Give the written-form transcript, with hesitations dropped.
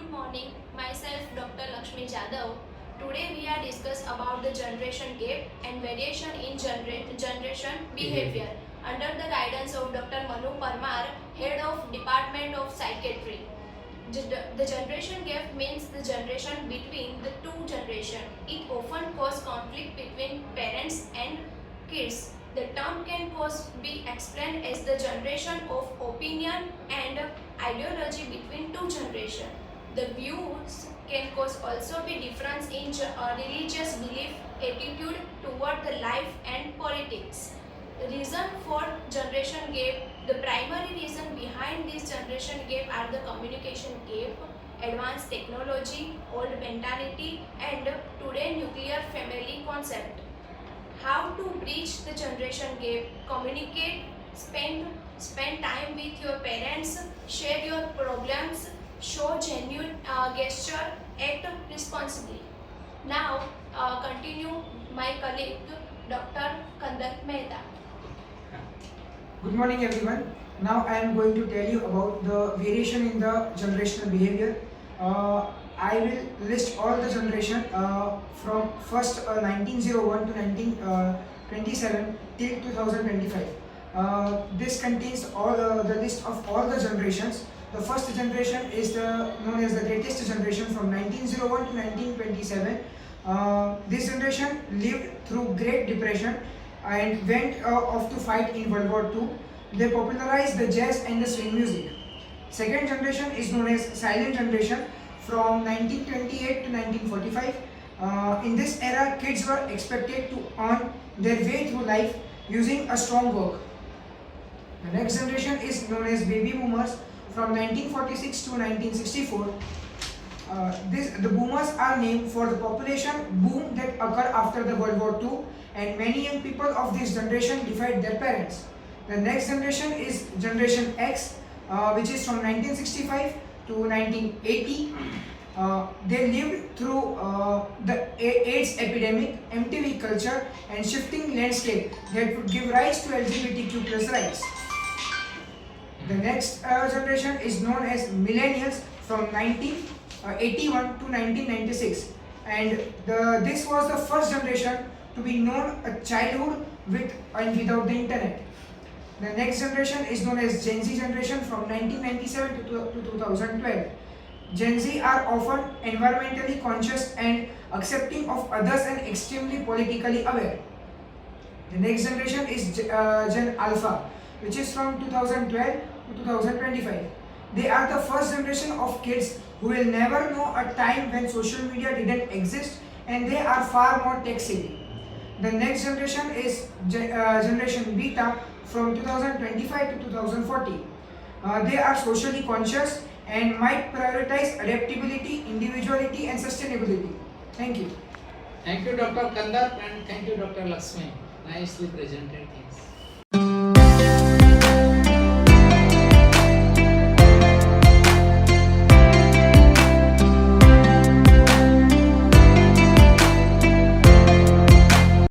Good morning, myself Dr. Lakshmi Jadhav. Today we are discuss about the generation gap and variation in generation behavior under the guidance of Dr. Manu Parmar, Head of Department of Psychiatry. The generation gap means the generation between the two generations. It often causes conflict between parents and kids. The term can be explained as the generation of opinion and ideology between two generations. The views can cause also be difference in religious belief, attitude toward the life and politics. The reason for generation gap, the primary reason behind this generation gap are the communication gap, advanced technology, old mentality and today nuclear family concept. How to bridge the generation gap? Communicate, spend time with your parents, share your problems, show genuine gesture, act responsibly. Now continue my colleague Dr. Kandar Mehta. Good morning everyone. Now I am going to tell you about the variation in the generational behavior. I will list all the generation from first 1901 to 1927 till 2025. This contains all the list of all the generations. The first generation is known as the greatest generation from 1901 to 1927. This generation lived through Great Depression and went off to fight in World War II. They popularized the jazz and the swing music. Second generation is known as silent generation from 1928 to 1945. In this era, kids were expected to earn their way through life using a strong work. The next generation is known as baby boomers from 1946 to 1964. The boomers are named for the population boom that occurred after the World War II, and many young people of this generation defied their parents. The next generation is Generation X, which is from 1965 to 1980. They lived through the AIDS epidemic, MTV culture, and shifting landscape that would give rise to LGBTQ plus rights. The next generation is known as Millennials from 1981 to 1996, and this was the first generation to be known a childhood with and without the internet. The next generation is known as Gen Z generation from 1997 to 2012. Gen Z are often environmentally conscious and accepting of others and extremely politically aware. The next generation is Gen Alpha, which is from 2012 to 2025. They are the first generation of kids who will never know a time when social media didn't exist, and they are far more tech savvy. The next generation is Generation Beta from 2025 to 2040. They are socially conscious and might prioritize adaptability, individuality and sustainability. Thank you. Thank you Dr. Kandar and thank you Dr. Lakshmi. Nicely presented things.